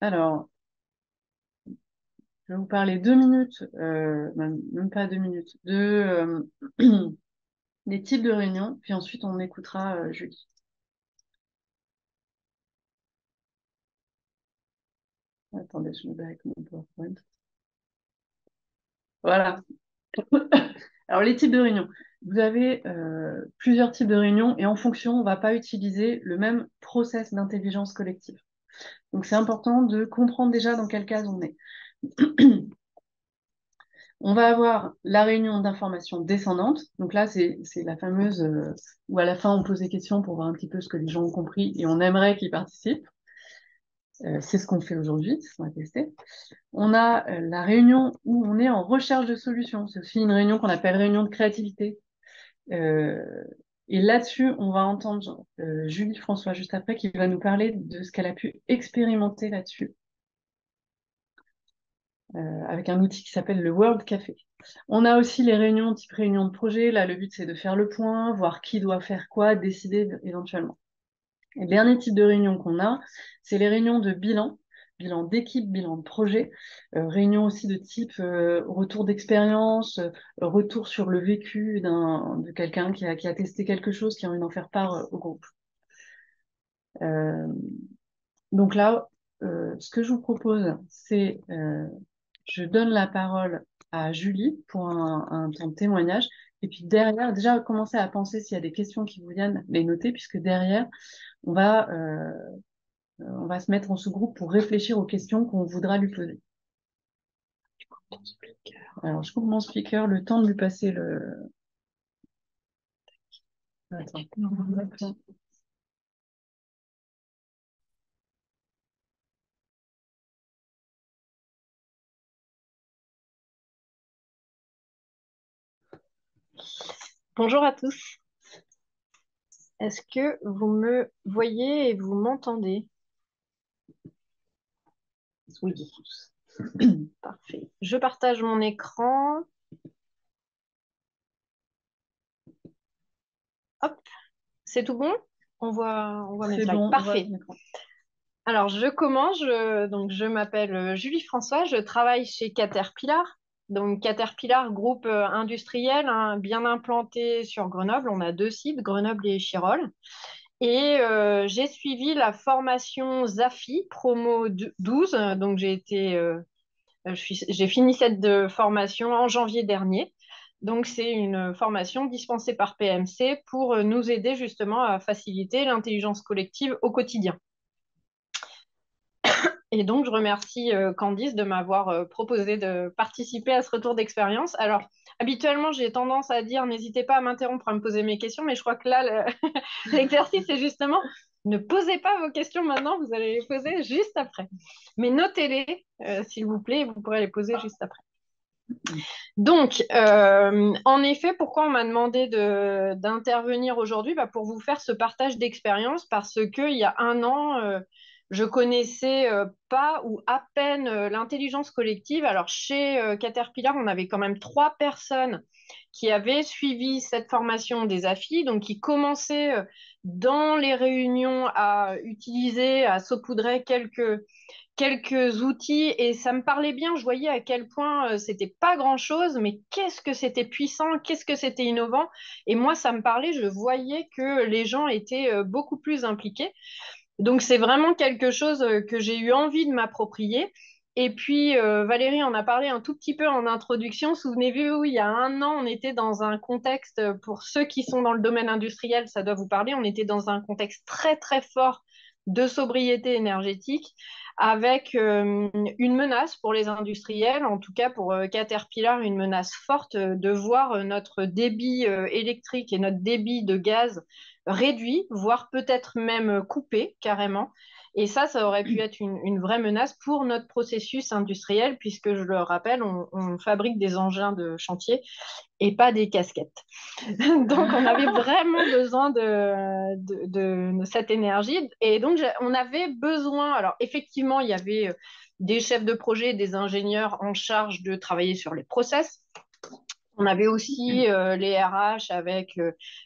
Alors, je vais vous parler 2 minutes, même pas 2 minutes, des types de réunions, puis ensuite on écoutera Julie. Attendez, je me mets avec mon PowerPoint. Voilà. Alors, les types de réunions. Vous avez plusieurs types de réunions et en fonction, on ne va pas utiliser le même process d'intelligence collective. Donc, c'est important de comprendre déjà dans quelle case on est. On va avoir la réunion d'information descendante. Donc là, c'est la fameuse où à la fin, on pose des questions pour voir un petit peu ce que les gens ont compris et on aimerait qu'ils participent. C'est ce qu'on fait aujourd'hui, c'est ce qu'on va tester. On a la réunion où on est en recherche de solutions. C'est aussi une réunion qu'on appelle réunion de créativité. Euh, et là-dessus, on va entendre Julie François juste après qui va nous parler de ce qu'elle a pu expérimenter là-dessus avec un outil qui s'appelle le World Café. On a aussi les réunions type réunion de projet. Là, le but, c'est de faire le point, voir qui doit faire quoi, décider éventuellement. Et le dernier type de réunion qu'on a, c'est les réunions de bilan, bilan d'équipe, bilan de projet, réunion aussi de type retour d'expérience, retour sur le vécu de quelqu'un qui a testé quelque chose, qui a envie d'en faire part au groupe. Euh, donc là, ce que je vous propose, c'est je donne la parole à Julie pour un temps de témoignage. Et puis derrière, déjà commencer à penser s'il y a des questions qui vous viennent, les noter, puisque derrière, on va, euh, on va se mettre en sous-groupe pour réfléchir aux questions qu'on voudra lui poser. Alors, je coupe mon speaker, le temps de lui passer le... Attends. Bonjour à tous. Est-ce que vous me voyez et vous m'entendez? Oui. Parfait. Je partage mon écran. Hop, c'est tout bon? On voit mes C'est slides. bon, on voit Parfait. ton écran. Alors, je commence. Donc, je m'appelle Julie François. Je travaille chez Caterpillar. Donc, Caterpillar, groupe industriel hein, bien implanté sur Grenoble. On a deux sites, Grenoble et Chirol. Et j'ai suivi la formation ZAFI, promo 12. Donc, j'ai fini cette formation en janvier dernier. Donc, c'est une formation dispensée par PMC pour nous aider justement à faciliter l'intelligence collective au quotidien. Et donc, je remercie Candice de m'avoir proposé de participer à ce retour d'expérience. Alors, habituellement, j'ai tendance à dire n'hésitez pas à m'interrompre, à me poser mes questions, mais je crois que là, l'exercice, c'est justement ne posez pas vos questions maintenant, vous allez les poser juste après. Mais notez-les, s'il vous plaît, vous pourrez les poser juste après. Donc, en effet, pourquoi on m'a demandé d'intervenir aujourd'hui? Pour vous faire ce partage d'expérience, parce qu'il y a un an, je connaissais pas ou à peine l'intelligence collective. Alors, chez Caterpillar, on avait quand même 3 personnes qui avaient suivi cette formation des AFI, donc qui commençaient dans les réunions à utiliser, à saupoudrer quelques outils et ça me parlait bien. Je voyais à quel point c'était pas grand-chose, mais qu'est-ce que c'était puissant, qu'est-ce que c'était innovant. Et moi, ça me parlait. Je voyais que les gens étaient beaucoup plus impliqués. Donc, c'est vraiment quelque chose que j'ai eu envie de m'approprier. Et puis, Valérie en a parlé un tout petit peu en introduction. Souvenez-vous, il y a un an, on était dans un contexte, pour ceux qui sont dans le domaine industriel, ça doit vous parler, on était dans un contexte très, très fort de sobriété énergétique avec une menace pour les industriels, en tout cas pour Caterpillar, une menace forte de voir notre débit électrique et notre débit de gaz réduit, voire peut-être même coupé carrément. Et ça aurait pu être une vraie menace pour notre processus industriel, puisque je le rappelle, on fabrique des engins de chantier et pas des casquettes. Donc, on avait vraiment besoin de cette énergie. Et donc, on avait besoin, alors effectivement, il y avait des chefs de projet, des ingénieurs en charge de travailler sur les process. On avait aussi les RH avec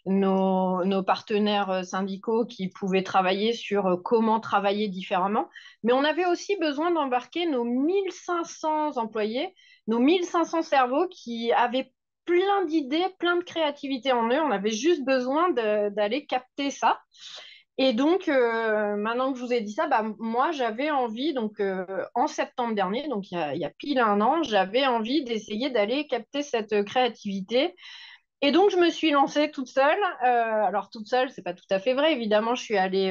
nos partenaires syndicaux qui pouvaient travailler sur comment travailler différemment. Mais on avait aussi besoin d'embarquer nos 1500 employés, nos 1500 cerveaux qui avaient plein d'idées, plein de créativité en eux. On avait juste besoin d'aller capter ça. Et donc, maintenant que je vous ai dit ça, bah, moi, j'avais envie, donc en septembre dernier, donc il y a pile un an, j'avais envie d'essayer d'aller capter cette créativité et donc, je me suis lancée toute seule. Alors, toute seule, c'est pas tout à fait vrai. Évidemment, je suis allée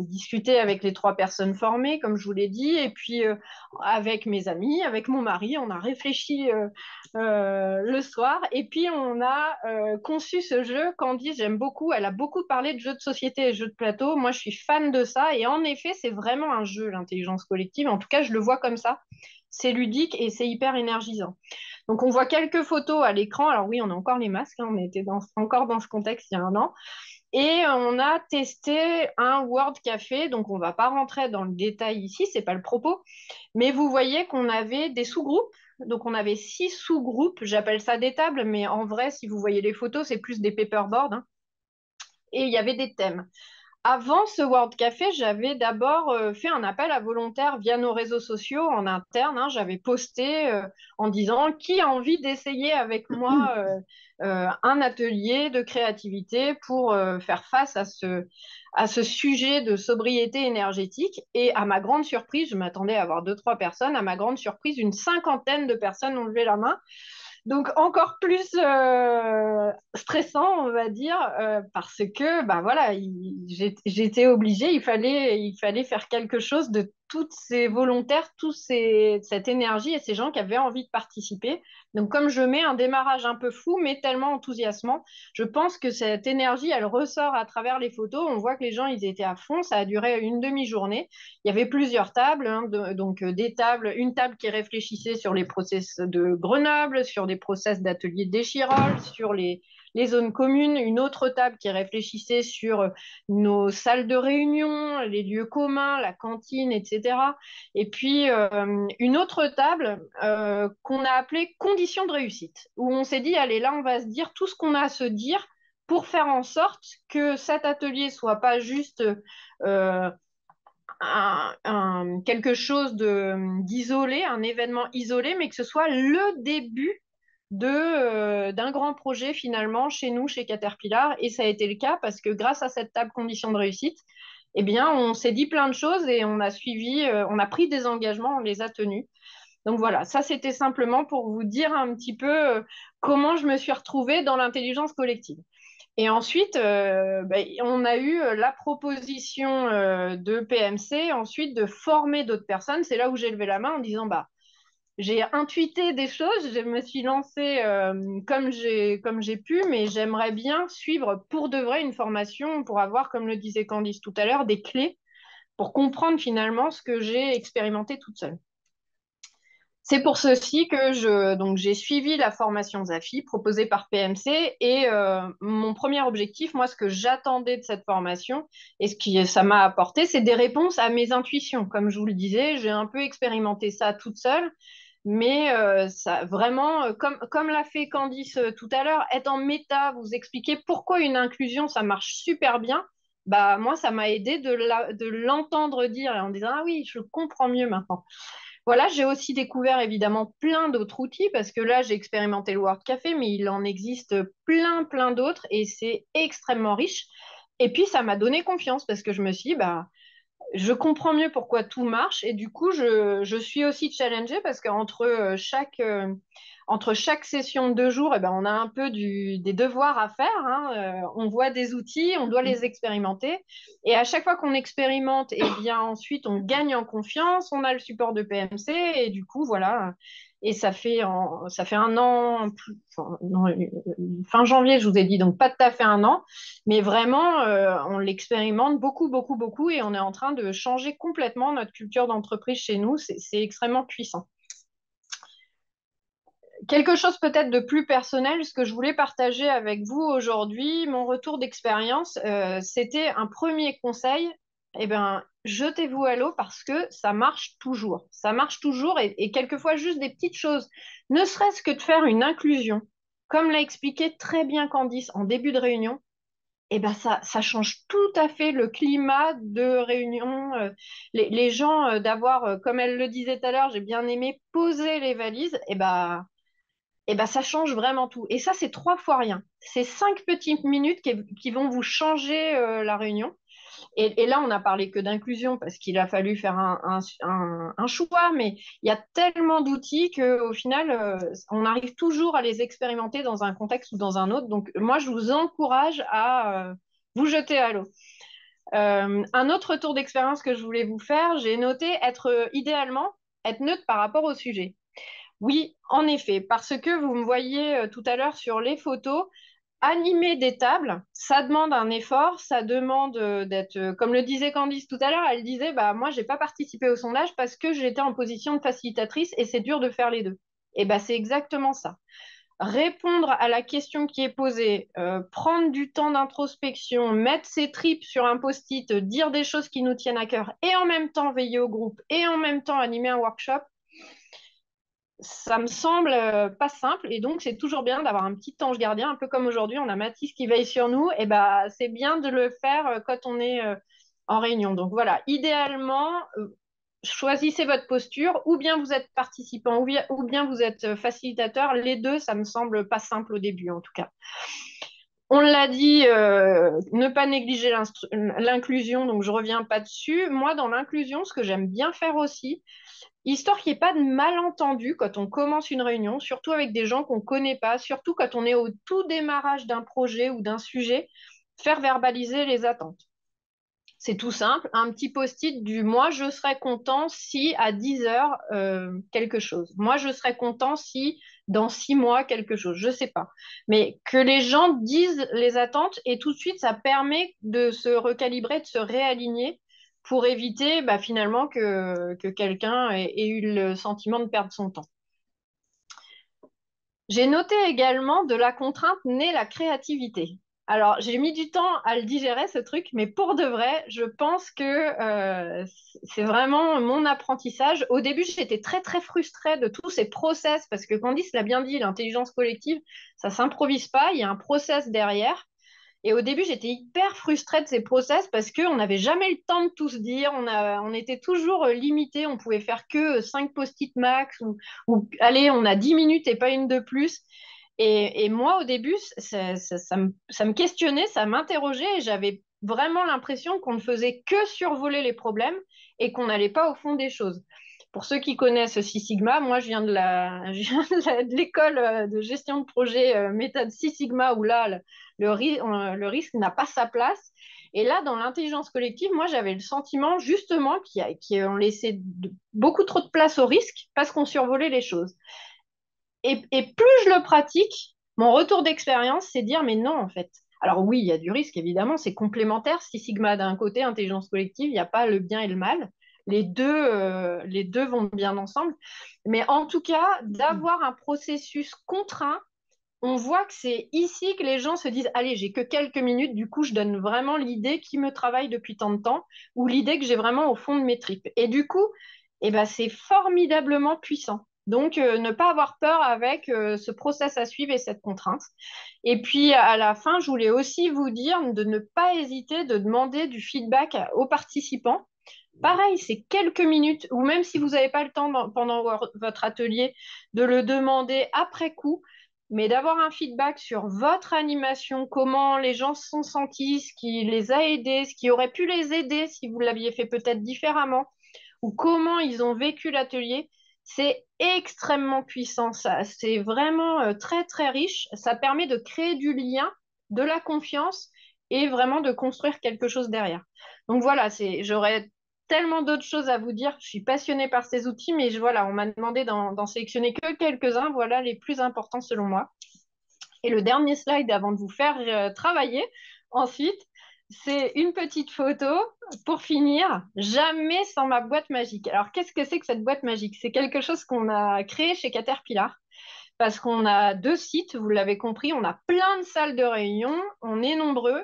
discuter avec les 3 personnes formées, comme je vous l'ai dit, et puis avec mes amis, avec mon mari, on a réfléchi le soir, et puis on a conçu ce jeu. Candice, j'aime beaucoup. Elle a beaucoup parlé de jeux de société et jeux de plateau. Moi, je suis fan de ça, et en effet, c'est vraiment un jeu, l'intelligence collective. En tout cas, je le vois comme ça. C'est ludique et c'est hyper énergisant. Donc, on voit quelques photos à l'écran. Alors oui, on a encore les masques, hein, on était encore dans ce contexte il y a un an. Et on a testé un Word Café. Donc, on ne va pas rentrer dans le détail ici, ce n'est pas le propos. Mais vous voyez qu'on avait des sous-groupes. Donc, on avait 6 sous-groupes. J'appelle ça des tables, mais en vrai, si vous voyez les photos, c'est plus des paperboards, hein. Et il y avait des thèmes. Avant ce World Café, j'avais d'abord fait un appel à volontaires via nos réseaux sociaux en interne, hein. J'avais posté en disant qui a envie d'essayer avec moi un atelier de créativité pour faire face à ce sujet de sobriété énergétique. Et à ma grande surprise, je m'attendais à avoir 2, 3 personnes. À ma grande surprise, une cinquantaine de personnes ont levé la main. Donc encore plus stressant, on va dire, parce que bah voilà, j'étais obligée, il fallait faire quelque chose de toutes ces volontaires, cette énergie et ces gens qui avaient envie de participer. Donc comme je mets un démarrage un peu fou, mais tellement enthousiasmant, je pense que cette énergie, elle ressort à travers les photos. On voit que les gens, ils étaient à fond. Ça a duré une demi-journée. Il y avait plusieurs tables, hein, donc des tables, une table qui réfléchissait sur les process de Grenoble, sur des process d'ateliers d'Échirolles, sur les zones communes, une autre table qui réfléchissait sur nos salles de réunion, les lieux communs, la cantine, etc. Et puis une autre table qu'on a appelée conditions de réussite, où on s'est dit, allez, là, on va se dire tout ce qu'on a à se dire pour faire en sorte que cet atelier soit pas juste quelque chose d'isolé, un événement isolé, mais que ce soit le début d'un grand projet finalement chez nous, chez Caterpillar. Et ça a été le cas parce que grâce à cette table conditions de réussite, eh bien, on s'est dit plein de choses et on a suivi, on a pris des engagements, on les a tenus. Donc voilà, ça c'était simplement pour vous dire un petit peu comment je me suis retrouvée dans l'intelligence collective. Et ensuite, on a eu la proposition de PMC, ensuite de former d'autres personnes. C'est là où j'ai levé la main en disant, bah, j'ai intuité des choses, je me suis lancée comme j'ai pu, mais j'aimerais bien suivre pour de vrai une formation pour avoir, comme le disait Candice tout à l'heure, des clés pour comprendre finalement ce que j'ai expérimenté toute seule. C'est pour ceci que j'ai suivi la formation Zafi proposée par PMC et mon premier objectif, moi, ce que j'attendais de cette formation et ce que ça m'a apporté, c'est des réponses à mes intuitions. Comme je vous le disais, j'ai un peu expérimenté ça toute seule, mais ça vraiment, comme l'a fait Candice tout à l'heure, être en méta, vous expliquer pourquoi une inclusion, ça marche super bien. Bah, moi, ça m'a aidé de l'entendre dire et en disant, ah oui, je comprends mieux maintenant. Voilà, j'ai aussi découvert évidemment plein d'autres outils parce que là, j'ai expérimenté le Word Café, mais il en existe plein, plein d'autres et c'est extrêmement riche. Et puis, ça m'a donné confiance parce que je me suis dit, bah, je comprends mieux pourquoi tout marche et du coup, je suis aussi challengée parce entre chaque session de 2 jours, eh ben, on a un peu des devoirs à faire, hein. On voit des outils, on doit les expérimenter. Et à chaque fois qu'on expérimente, eh bien, ensuite, on gagne en confiance, on a le support de PMC et du coup, voilà. Et ça fait un an, enfin, non, fin janvier, je vous ai dit, donc pas tout à fait un an. Mais vraiment, on l'expérimente beaucoup, beaucoup, beaucoup et on est en train de changer complètement notre culture d'entreprise chez nous. C'est extrêmement puissant. Quelque chose peut-être de plus personnel, ce que je voulais partager avec vous aujourd'hui, mon retour d'expérience, c'était un premier conseil. Eh ben, jetez-vous à l'eau parce que ça marche toujours. Ça marche toujours et quelquefois juste des petites choses, ne serait-ce que de faire une inclusion. comme l'a expliqué très bien Candice en début de réunion, eh ben ça change tout à fait le climat de réunion. Les gens, d'avoir, comme elle le disait tout à l'heure, j'ai bien aimé poser les valises, et ben ça change vraiment tout. Et ça, c'est 3 fois rien. C'est 5 petites minutes qui vont vous changer la réunion. Et là, on n'a parlé que d'inclusion parce qu'il a fallu faire un choix, mais il y a tellement d'outils qu'au final, on arrive toujours à les expérimenter dans un contexte ou dans un autre. Donc, moi, je vous encourage à vous jeter à l'eau. Un autre retour d'expérience que je voulais vous faire, j'ai noté idéalement, être neutre par rapport au sujet. Oui, en effet, parce que vous me voyez tout à l'heure sur les photos, animer des tables, ça demande un effort, ça demande d'être, comme le disait Candice tout à l'heure, elle disait, bah moi, j'ai pas participé au sondage parce que j'étais en position de facilitatrice et c'est dur de faire les deux. Et bah, c'est exactement ça. Répondre à la question qui est posée, prendre du temps d'introspection, mettre ses tripes sur un post-it, dire des choses qui nous tiennent à cœur et en même temps veiller au groupe et en même temps animer un workshop, ça me semble pas simple et donc c'est toujours bien d'avoir un petit ange gardien, un peu comme aujourd'hui, on a Mathis qui veille sur nous, et bah c'est bien de le faire quand on est en réunion. Donc voilà, idéalement, choisissez votre posture, ou bien vous êtes participant, ou bien vous êtes facilitateur. Les deux, ça me semble pas simple au début en tout cas. On l'a dit, ne pas négliger l'inclusion, donc je reviens pas dessus. Moi, dans l'inclusion, ce que j'aime bien faire aussi, histoire qu'il n'y ait pas de malentendus quand on commence une réunion, surtout avec des gens qu'on ne connaît pas, surtout quand on est au tout démarrage d'un projet ou d'un sujet, faire verbaliser les attentes. C'est tout simple, un petit post-it du moi je serais content si à 10 heures quelque chose. Moi je serais content si dans 6 mois quelque chose. Je ne sais pas. Mais que les gens disent les attentes et tout de suite ça permet de se recalibrer, de se réaligner pour éviter bah, finalement que quelqu'un ait eu le sentiment de perdre son temps. J'ai noté également de la contrainte naît la créativité. Alors, j'ai mis du temps à le digérer, ce truc, mais pour de vrai, je pense que c'est vraiment mon apprentissage. Au début, j'étais très, très frustrée de tous ces process, parce que Candice l'a bien dit, l'intelligence collective, ça ne s'improvise pas, il y a un process derrière. Et au début, j'étais hyper frustrée de ces process parce qu'on n'avait jamais le temps de tout se dire. On était toujours limité. On pouvait faire que 5 post-it max ou allez, on a 10 minutes et pas une de plus. Et moi, au début, ça me questionnait, ça m'interrogeait et j'avais vraiment l'impression qu'on ne faisait que survoler les problèmes et qu'on n'allait pas au fond des choses. Pour ceux qui connaissent Six Sigma, moi je viens de l'école de gestion de projet méthode Six Sigma où là le risque n'a pas sa place. Et là, dans l'intelligence collective, moi j'avais le sentiment justement qu'on laissait beaucoup trop de place au risque parce qu'on survolait les choses. Et plus je le pratique, mon retour d'expérience, c'est dire mais non en fait. Alors oui, il y a du risque évidemment, c'est complémentaire. Six Sigma d'un côté, intelligence collective, il n'y a pas le bien et le mal. Les deux vont bien ensemble. Mais en tout cas, d'avoir un processus contraint, on voit que c'est ici que les gens se disent, allez, j'ai que quelques minutes, du coup, je donne vraiment l'idée qui me travaille depuis tant de temps ou l'idée que j'ai vraiment au fond de mes tripes. Et du coup, eh ben, c'est formidablement puissant. Donc, ne pas avoir peur avec ce process à suivre et cette contrainte. Et puis, à la fin, je voulais aussi vous dire de ne pas hésiter de demander du feedback aux participants. Pareil, c'est quelques minutes, ou même si vous n'avez pas le temps pendant votre atelier, de le demander après coup, mais d'avoir un feedback sur votre animation, comment les gens se sont sentis, ce qui les a aidés, ce qui aurait pu les aider si vous l'aviez fait peut-être différemment, ou comment ils ont vécu l'atelier, c'est extrêmement puissant. Ça, c'est vraiment très, très riche. Ça permet de créer du lien, de la confiance et vraiment de construire quelque chose derrière. Donc voilà, j'aurais tellement d'autres choses à vous dire. Je suis passionnée par ces outils, mais voilà, on m'a demandé d'en sélectionner que quelques-uns. Voilà les plus importants selon moi. Et le dernier slide avant de vous faire travailler, ensuite, c'est une petite photo pour finir, jamais sans ma boîte magique. Alors, qu'est-ce que c'est que cette boîte magique? C'est quelque chose qu'on a créé chez Caterpillar parce qu'on a 2 sites, vous l'avez compris, on a plein de salles de réunion, on est nombreux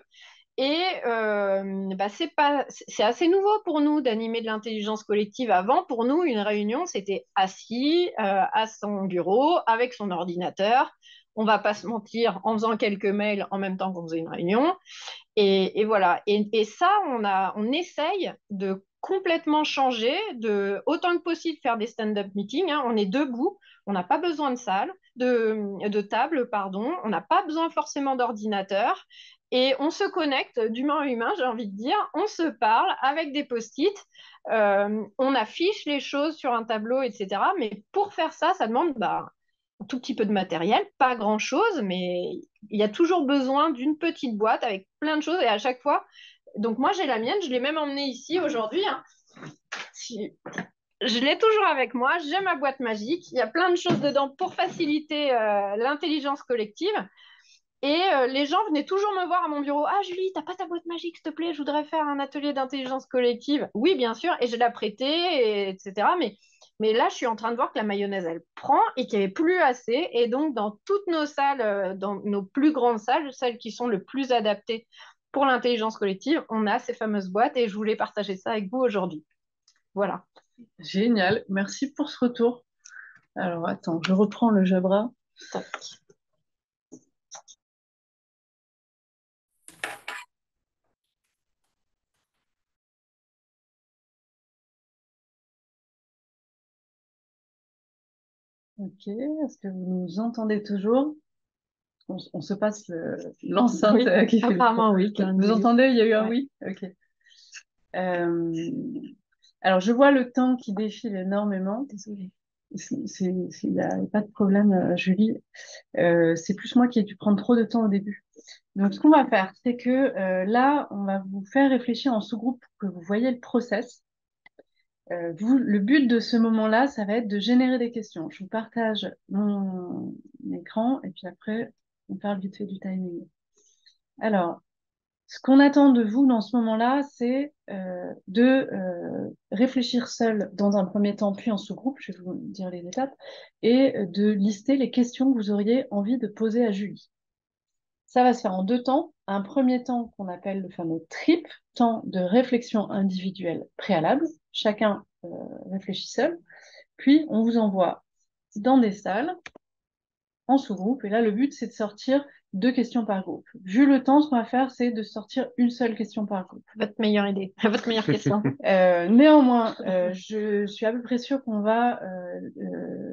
Et c'est assez nouveau pour nous d'animer de l'intelligence collective. Avant, pour nous, une réunion, c'était assis à son bureau avec son ordinateur. On va pas se mentir, en faisant quelques mails en même temps qu'on faisait une réunion. Et voilà. Et ça, on essaye de complètement changer, de autant que possible faire des stand-up meetings. Hein. On est debout, on n'a pas besoin de salle, de table, pardon. On n'a pas besoin forcément d'ordinateur. Et on se connecte d'humain à humain, j'ai envie de dire. On se parle avec des post-it. On affiche les choses sur un tableau, etc. Mais pour faire ça, ça demande un tout petit peu de matériel, pas grand-chose, mais il y a toujours besoin d'une petite boîte avec plein de choses. Et à chaque fois, donc moi j'ai la mienne, je l'ai même emmenée ici aujourd'hui. Hein. Je l'ai toujours avec moi, j'ai ma boîte magique, il y a plein de choses dedans pour faciliter l'intelligence collective. Et les gens venaient toujours me voir à mon bureau. Ah, Julie, t'as pas ta boîte magique, s'il te plaît, je voudrais faire un atelier d'intelligence collective. Oui, bien sûr, et je l'ai prêté, etc. Mais là, je suis en train de voir que la mayonnaise, elle prend et qu'il n'y avait plus assez. Et donc, dans toutes nos salles, dans nos plus grandes salles, celles qui sont le plus adaptées pour l'intelligence collective, on a ces fameuses boîtes et je voulais partager ça avec vous aujourd'hui. Voilà. Génial, merci pour ce retour. Alors, attends, je reprends le Jabra. Ok, est-ce que vous nous entendez toujours? On se passe l'enceinte Oui, qui fait apparemment, oui. Vous entendez? Il y a eu un oui? Ok. Alors, je vois le temps qui défile énormément. Désolée. Il n'y a pas de problème, Julie. C'est plus moi qui ai dû prendre trop de temps au début. Donc, ce qu'on va faire, c'est que là, on va vous faire réfléchir en sous-groupe pour que vous voyez le process. Le but de ce moment-là, ça va être de générer des questions. Je vous partage mon écran et puis après, on parle vite fait du timing. Alors, ce qu'on attend de vous dans ce moment-là, c'est de réfléchir seul dans un premier temps, puis en sous-groupe, je vais vous dire les étapes, et de lister les questions que vous auriez envie de poser à Julie. Ça va se faire en deux temps. Un premier temps qu'on appelle le fameux TRIP, temps de réflexion individuelle préalable. Chacun réfléchit seul. Puis, on vous envoie dans des salles, en sous-groupe. Et là, le but, c'est de sortir deux questions par groupe. Vu le temps, ce qu'on va faire, c'est de sortir une seule question par groupe. Votre meilleure idée, votre meilleure question. Néanmoins, je suis à peu près sûre qu'on va,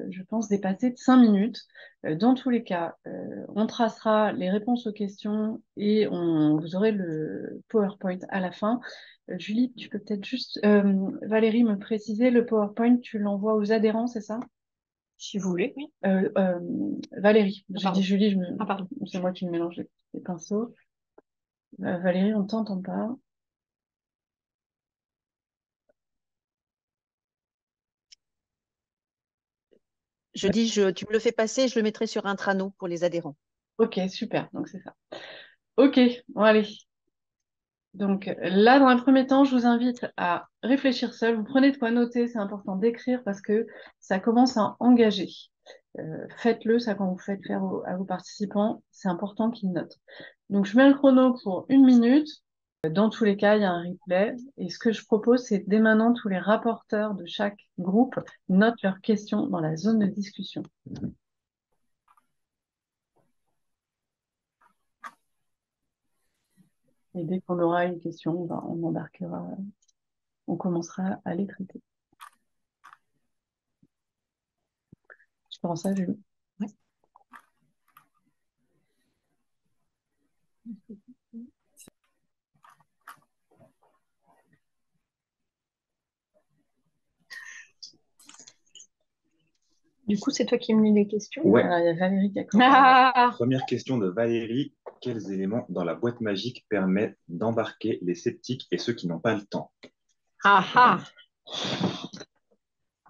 je pense, dépasser de 5 minutes. Dans tous les cas, on tracera les réponses aux questions et vous aurez le PowerPoint à la fin. Julie, tu peux peut-être juste, Valérie, me préciser, le PowerPoint, tu l'envoies aux adhérents, c'est ça? Si vous voulez, oui. Valérie, j'ai Pardon. dit Julie, Pardon. c'est moi qui me mélange les pinceaux. Valérie, on ne t'entend pas. Je dis, tu me le fais passer, je le mettrai sur Intrano pour les adhérents. Ok, super, donc c'est ça. Ok, bon allez. Donc là, dans un premier temps, je vous invite à réfléchir seul. Vous prenez de quoi noter, c'est important d'écrire parce que ça commence à engager. Faites-le, ça quand vous faites faire à vos participants, c'est important qu'ils notent. Donc je mets le chrono pour 1 minute. Dans tous les cas, il y a un replay. Et ce que je propose, c'est dès maintenant, tous les rapporteurs de chaque groupe notent leurs questions dans la zone de discussion. Et dès qu'on aura une question, on embarquera, on commencera à les traiter. Je pense ça, Julie. Ouais. Du coup, c'est toi qui me lis les questions. Ouais. Alors, il y a Valérie qui a commencé. Première question de Valérie. Quels éléments dans la boîte magique permettent d'embarquer les sceptiques et ceux qui n'ont pas le temps?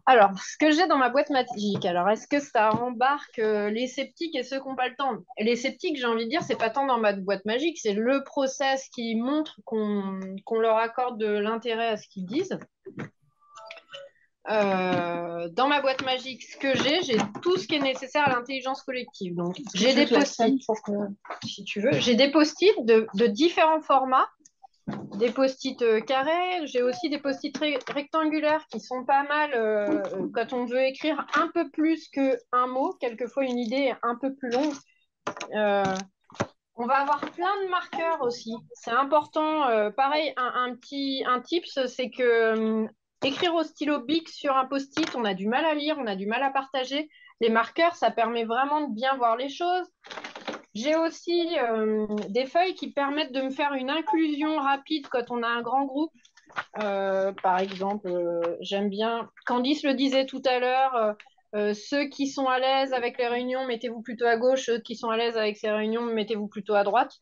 Alors, ce que j'ai dans ma boîte magique, alors est-ce que ça embarque les sceptiques et ceux qui n'ont pas le temps? Les sceptiques, j'ai envie de dire, c'est pas tant dans ma boîte magique, c'est le process qui montre qu'on leur accorde de l'intérêt à ce qu'ils disent. dans ma boîte magique, ce que j'ai tout ce qui est nécessaire à l'intelligence collective. Donc, j'ai que des je la post-it, scanne pour que... si tu veux. J'ai des post-it de différents formats, des post-it carrés. J'ai aussi des post-it rectangulaires qui sont pas mal quand on veut écrire un peu plus qu'un mot. Quelquefois, une idée est un peu plus longue. Euh, on va avoir plein de marqueurs aussi. C'est important. Pareil, un tips, c'est que écrire au stylo Bic sur un post-it, on a du mal à lire, on a du mal à partager. Les marqueurs, ça permet vraiment de bien voir les choses. J'ai aussi des feuilles qui permettent de me faire une inclusion rapide quand on a un grand groupe. Par exemple, j'aime bien, Candice le disait tout à l'heure, ceux qui sont à l'aise avec les réunions, mettez-vous plutôt à gauche, ceux qui sont à l'aise avec ces réunions, mettez-vous plutôt à droite.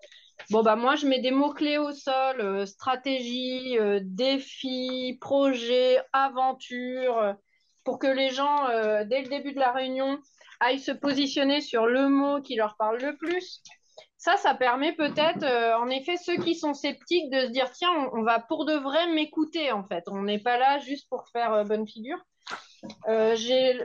Bon, bah moi, je mets des mots-clés au sol, stratégie, défi, projet, aventure, pour que les gens, dès le début de la réunion, aillent se positionner sur le mot qui leur parle le plus. Ça permet peut-être, en effet, ceux qui sont sceptiques de se dire, tiens, on va pour de vrai m'écouter, en fait. On n'est pas là juste pour faire bonne figure.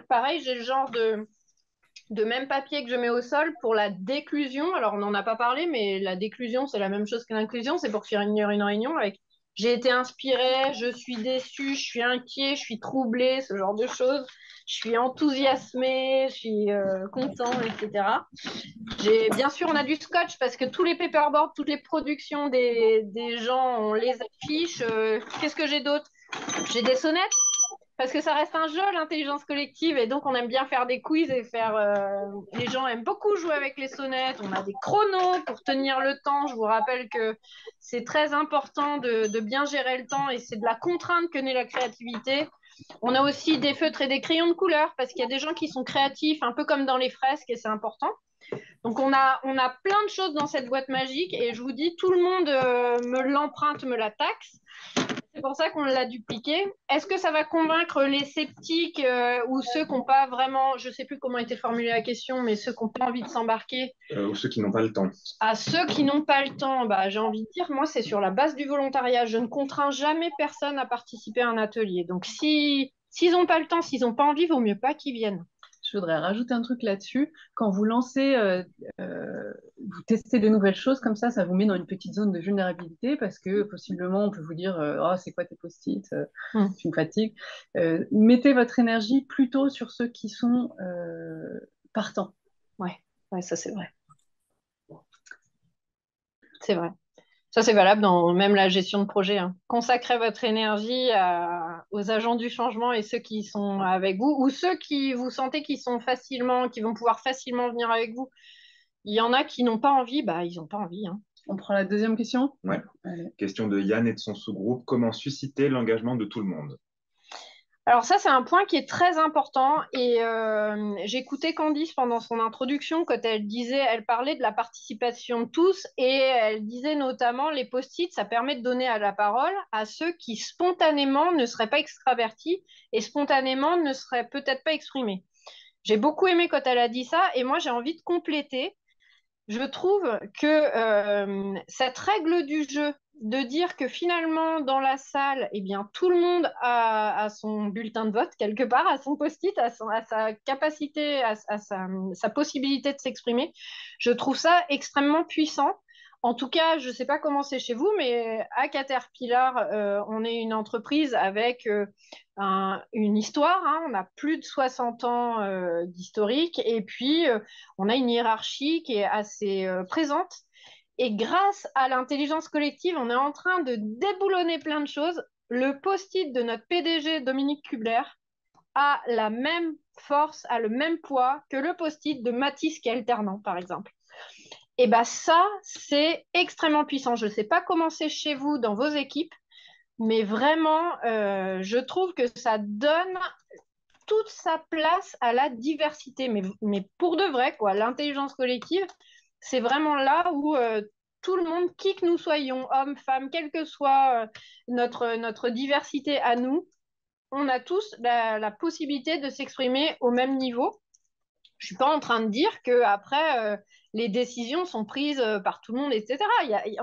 Pareil, j'ai le genre de même papier que je mets au sol pour la déclusion. Alors, on n'en a pas parlé, mais la déclusion, c'est la même chose que l'inclusion. C'est pour finir une réunion avec j'ai été inspirée, je suis déçue, je suis inquiet, je suis troublée, ce genre de choses. Je suis enthousiasmée, je suis content, etc. Bien sûr, on a du scotch parce que tous les paperboards, toutes les productions des gens, on les affiche. Qu'est-ce que j'ai d'autre? J'ai des sonnettes parce que ça reste un jeu, l'intelligence collective, et donc on aime bien faire des quiz et faire. Les gens aiment beaucoup jouer avec les sonnettes. On a des chronos pour tenir le temps. Je vous rappelle que c'est très important de bien gérer le temps et c'est de la contrainte que naît la créativité. On a aussi des feutres et des crayons de couleur parce qu'il y a des gens qui sont créatifs, un peu comme dans les fresques, et c'est important. Donc on a plein de choses dans cette boîte magique et je vous dis, tout le monde me l'emprunte, me la taxe. C'est pour ça qu'on l'a dupliqué. Est-ce que ça va convaincre les sceptiques ou ceux qui n'ont pas vraiment, je ne sais plus comment était formulée la question, mais ceux qui n'ont pas envie de s'embarquer? Ou ceux qui n'ont pas le temps. À ceux qui n'ont pas le temps, bah, j'ai envie de dire, moi, c'est sur la base du volontariat. Je ne contrains jamais personne à participer à un atelier. Donc, s'ils n'ont pas le temps, s'ils n'ont pas envie, il vaut mieux pas qu'ils viennent. Je voudrais rajouter un truc là-dessus. Quand vous lancez, vous testez de nouvelles choses comme ça vous met dans une petite zone de vulnérabilité parce que possiblement on peut vous dire oh, c'est quoi tes post-it, tu me fatigues. Mettez votre énergie plutôt sur ceux qui sont partants. Ouais, ça c'est vrai. C'est vrai. Ça, c'est valable dans même la gestion de projet, hein. Consacrez votre énergie aux agents du changement et ceux qui sont avec vous, ou ceux qui vous sentez qui vont pouvoir facilement venir avec vous. Il y en a qui n'ont pas envie, bah ils n'ont pas envie, hein. On prend la deuxième question? Ouais. Allez. Question de Yann et de son sous-groupe. Comment susciter l'engagement de tout le monde? Alors ça, c'est un point qui est très important et j'écoutais Candice pendant son introduction quand elle parlait de la participation de tous et elle disait notamment les post-it, ça permet de donner à la parole à ceux qui spontanément ne seraient pas extravertis et spontanément ne seraient peut-être pas exprimés. J'ai beaucoup aimé quand elle a dit ça et moi j'ai envie de compléter. Je trouve que cette règle du jeu de dire que finalement dans la salle, eh bien, tout le monde a son bulletin de vote quelque part, a son post-it, a sa capacité, sa possibilité de s'exprimer, je trouve ça extrêmement puissant. En tout cas, je ne sais pas comment c'est chez vous, mais à Caterpillar, on est une entreprise avec une histoire, hein. On a plus de 60 ans d'historique et puis on a une hiérarchie qui est assez présente. Et grâce à l'intelligence collective, on est en train de déboulonner plein de choses. Le post-it de notre PDG, Dominique Kubler, a la même force, a le même poids que le post-it de Mathis qui est alternant, par exemple. Et bien ça, c'est extrêmement puissant. Je ne sais pas comment c'est chez vous dans vos équipes, mais vraiment, je trouve que ça donne toute sa place à la diversité. Mais pour de vrai, quoi, l'intelligence collective, c'est vraiment là où tout le monde, qui que nous soyons, hommes, femmes, quelle que soit notre diversité à nous, on a tous la possibilité de s'exprimer au même niveau. Je suis pas en train de dire que après les décisions sont prises par tout le monde, etc.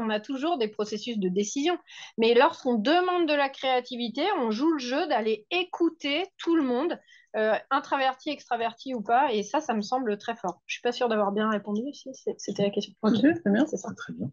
On a toujours des processus de décision. Mais lorsqu'on demande de la créativité, on joue le jeu d'aller écouter tout le monde, introverti, extraverti ou pas. Et ça me semble très fort. Je suis pas sûre d'avoir bien répondu. Si, c'était la question. Ok, c'est bien. C'est ça. Très bien.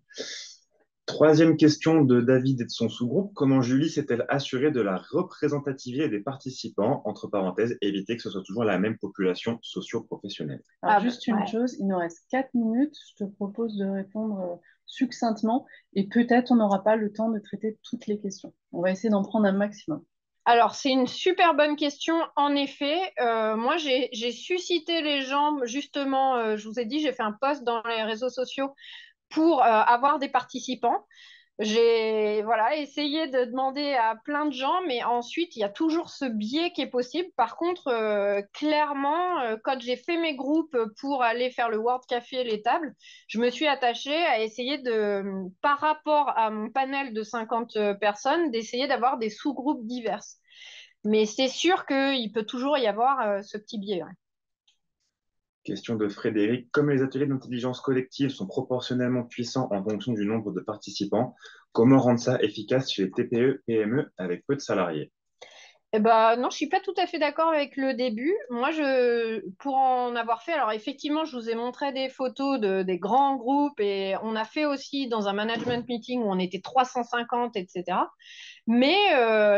Troisième question de David et de son sous-groupe. Comment Julie s'est-elle assurée de la représentativité des participants? Entre parenthèses, éviter que ce soit toujours la même population socio-professionnelle. Alors, juste une ouais. chose, il nous reste 4 minutes. Je te propose de répondre succinctement et peut-être on n'aura pas le temps de traiter toutes les questions. On va essayer d'en prendre un maximum. Alors, c'est une super bonne question. En effet, moi, j'ai suscité les gens, justement, je vous ai dit, j'ai fait un post dans les réseaux sociaux pour avoir des participants. J'ai voilà, essayé de demander à plein de gens, mais ensuite, il y a toujours ce biais qui est possible. Par contre, clairement, quand j'ai fait mes groupes pour aller faire le World Café et les tables, je me suis attachée à essayer de, par rapport à mon panel de 50 personnes, d'essayer d'avoir des sous-groupes divers. Mais c'est sûr qu'il peut toujours y avoir ce petit biais. Ouais. Question de Frédéric. Comme les ateliers d'intelligence collective sont proportionnellement puissants en fonction du nombre de participants, comment rendre ça efficace chez les TPE, PME avec peu de salariés? Eh ben, non, je suis pas tout à fait d'accord avec le début. Moi, pour en avoir fait, alors effectivement, je vous ai montré des photos des grands groupes et on a fait aussi dans un management meeting où on était 350, etc. Mais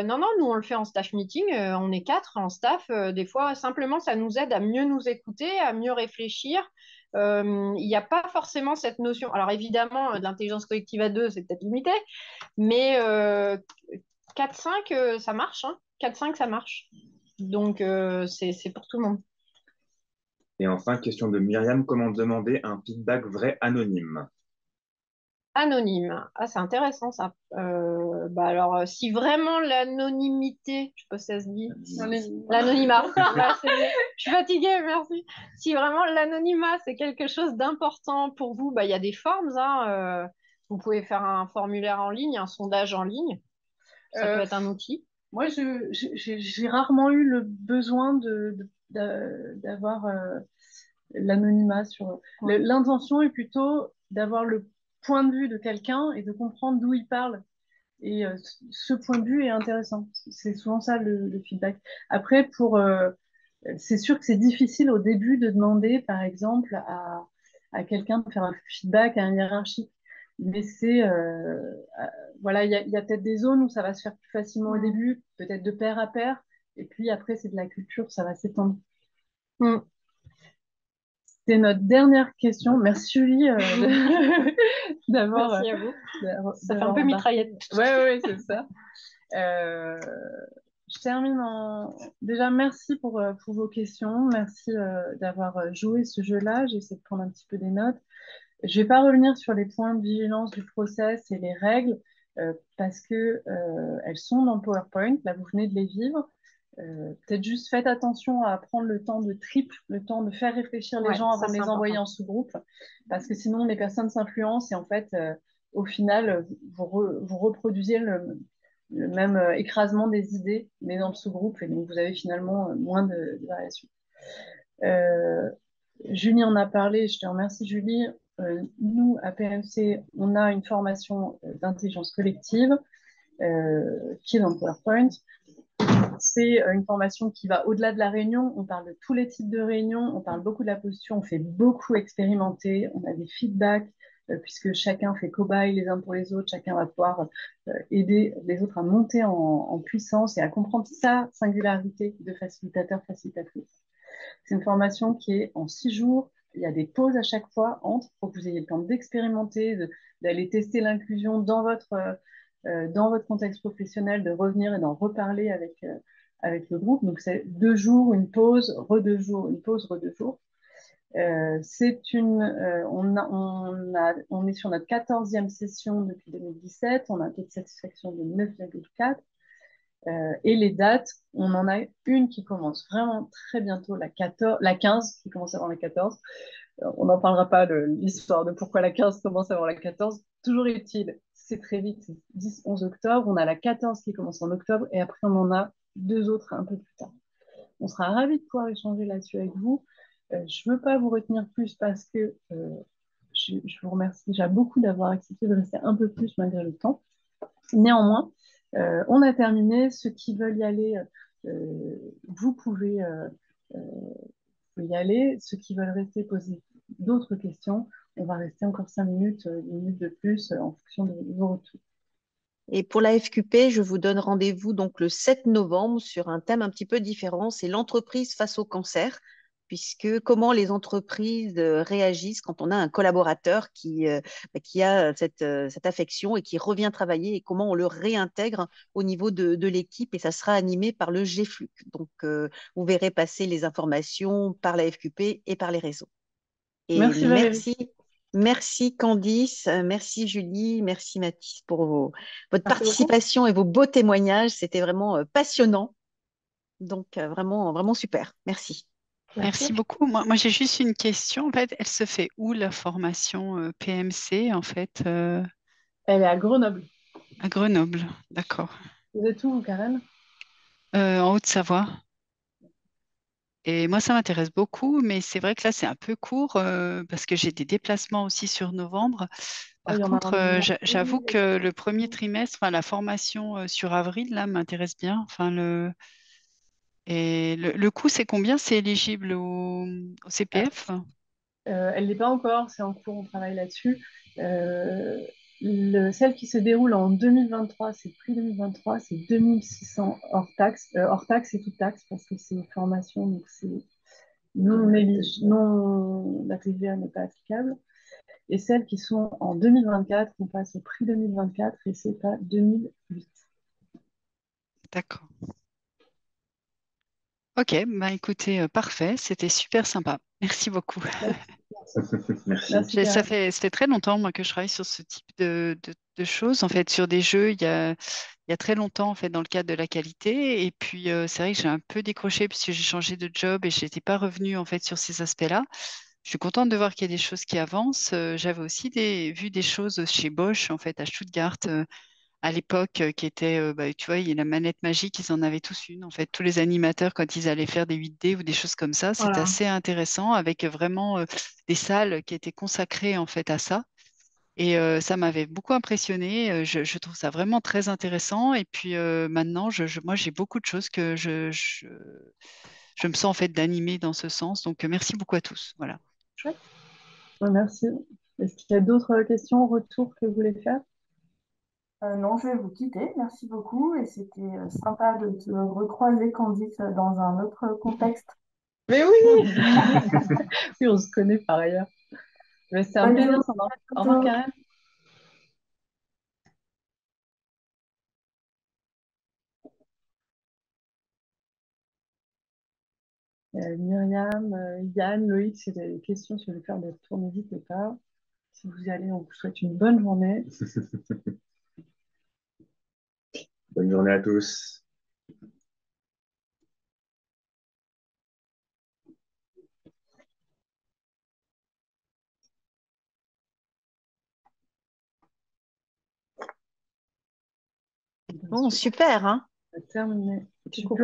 non, non, nous, on le fait en staff meeting. On est 4 en staff. Des fois, simplement, ça nous aide à mieux nous écouter, à mieux réfléchir. Il n'y a pas forcément cette notion. Alors, évidemment, de l'intelligence collective à deux, c'est peut-être limité, mais 4-5, ça marche. Hein. 4-5, ça marche. Donc, c'est pour tout le monde. Et enfin, question de Myriam. Comment demander un feedback vrai anonyme? Anonyme. Ah, c'est intéressant ça. Bah alors, si vraiment l'anonymité, je sais pas si ça se dit, l'anonymat, voilà, c'est mieux. Je suis fatiguée, merci. Si vraiment l'anonymat, c'est quelque chose d'important pour vous, bah, il y a des formes. Hein, vous pouvez faire un formulaire en ligne, un sondage en ligne. Ça peut être un outil. Moi, j'ai rarement eu le besoin d'avoir l'anonymat sur. Ouais. L'intention est plutôt d'avoir le point de vue de quelqu'un et de comprendre d'où il parle. Et ce point de vue est intéressant. C'est souvent ça le feedback. Après, c'est sûr que c'est difficile au début de demander, par exemple, à quelqu'un de faire un feedback à un hiérarchique. Mais voilà, il y a peut-être des zones où ça va se faire plus facilement au début, peut-être de pair à pair. Et puis après, c'est de la culture, ça va s'étendre. Mm. C'est notre dernière question. Merci Julie Merci à vous. Ça fait un peu mitraillette. Ouais, c'est ça. Je termine Déjà, merci pour vos questions. Merci d'avoir joué ce jeu-là. J'essaie de prendre un petit peu des notes. Je ne vais pas revenir sur les points de vigilance du process et les règles parce que elles sont dans le PowerPoint. Là, vous venez de les vivre. Peut-être juste faites attention à prendre le temps de triple, le temps de faire réfléchir les gens avant de les envoyer en sous-groupe, parce que sinon les personnes s'influencent et en fait, au final, vous reproduisez le même écrasement des idées, mais dans le sous-groupe, et donc vous avez finalement moins de variations. Julie en a parlé, je te remercie Julie. Nous, à PMC, on a une formation d'intelligence collective qui est dans le PowerPoint. C'est une formation qui va au-delà de la réunion. On parle de tous les types de réunions, on parle beaucoup de la posture, on fait beaucoup expérimenter, on a des feedbacks, puisque chacun fait cobaye les uns pour les autres, chacun va pouvoir aider les autres à monter en puissance et à comprendre sa singularité de facilitateur, facilitatrice. C'est une formation qui est en 6 jours. Il y a des pauses à chaque fois entre pour que vous ayez le temps d'expérimenter, d'aller tester l'inclusion dans votre contexte professionnel, de revenir et d'en reparler avec le groupe. Donc, c'est 2 jours, une pause, re-2 jours, une pause, re-2 jours. On est sur notre 14e session depuis 2017. On a un taux de satisfaction de 9,4. Et les dates, on en a une qui commence vraiment très bientôt, la 15, qui commence avant la 14. On n'en parlera pas de l'histoire de pourquoi la 15 commence avant la 14. Toujours est-il, c'est très vite, c'est 10-11 octobre. On a la 14 qui commence en octobre et après on en a 2 autres un peu plus tard. On sera ravis de pouvoir échanger là-dessus avec vous. Je ne veux pas vous retenir plus parce que je vous remercie déjà beaucoup d'avoir accepté de rester un peu plus malgré le temps. Néanmoins, on a terminé. Ceux qui veulent y aller, vous pouvez y aller. Ceux qui veulent rester, poser d'autres questions. On va rester encore 5 minutes, 10 minutes de plus en fonction de vos retours. Et pour la FQP, je vous donne rendez-vous donc le 7 novembre sur un thème un petit peu différent, c'est l'entreprise face au cancer, puisque comment les entreprises réagissent quand on a un collaborateur qui a cette affection et qui revient travailler et comment on le réintègre au niveau de l'équipe et ça sera animé par le GFLUC. Donc, vous verrez passer les informations par la FQP et par les réseaux. Et Merci Valérie. merci Candice, merci Julie, merci Mathis pour votre Merci beaucoup. participation et vos beaux témoignages. C'était vraiment passionnant. Donc, vraiment, vraiment super. Merci. Merci beaucoup. Moi j'ai juste une question. En fait, elle se fait où la formation PMC en fait Elle est à Grenoble. à Grenoble. D'accord. Vous êtes où, Karen? En Haute-Savoie. Et moi, ça m'intéresse beaucoup, mais c'est vrai que là, c'est un peu court parce que j'ai des déplacements aussi sur novembre. Oh, il Par y en a contre, un j'avoue que le premier trimestre, enfin, la formation sur avril, là, m'intéresse bien. Enfin, le coût, c'est combien? C'est éligible au CPF? Elle ne l'est pas encore, c'est en cours, on travaille là-dessus. Celle qui se déroule en 2023, c'est prix 2023, c'est 2600 hors taxe et toute taxe, parce que c'est une formation, donc c'est la TVA n'est pas applicable. Et celles qui sont en 2024, on passe au prix 2024 et c'est à 2008. D'accord. Ok, bah écoutez, parfait, c'était super sympa. Merci beaucoup. Merci. Merci, Ça Karen. fait très longtemps moi, que je travaille sur ce type de choses. En fait, sur des jeux, il y a très longtemps, en fait, dans le cadre de la qualité. Et puis, c'est vrai que j'ai un peu décroché puisque j'ai changé de job et je n'étais pas revenue, en fait, sur ces aspects-là. Je suis contente de voir qu'il y a des choses qui avancent. J'avais aussi vu des choses chez Bosch, en fait, à Stuttgart, à l'époque, qui étaient, bah, tu vois, il y a la manette magique, ils en avaient tous une. En fait, tous les animateurs, quand ils allaient faire des 8D ou des choses comme ça, c'était Voilà. assez intéressant avec vraiment des salles qui étaient consacrées, en fait, à ça. Et ça m'avait beaucoup impressionné. Je trouve ça vraiment très intéressant. Et puis maintenant, moi, j'ai beaucoup de choses que je me sens en fait d'animer dans ce sens. Donc, merci beaucoup à tous. Voilà. Chouette. Merci. Est-ce qu'il y a d'autres questions, retours que vous voulez faire? Non, je vais vous quitter. Merci beaucoup. Et c'était sympa de te recroiser, Candice, dans un autre contexte. Mais oui! Oui, on se connaît par ailleurs. Mais c'est un Bonne plaisir, journée, Sandra. à Au revoir, bientôt. Karen. Myriam, Yann, Loïc, si vous avez des questions sur le faire des retours, n'hésitez pas. Si vous y allez, on vous souhaite une bonne journée. Bonne journée à tous. Bon, super, hein? Terminé. Super.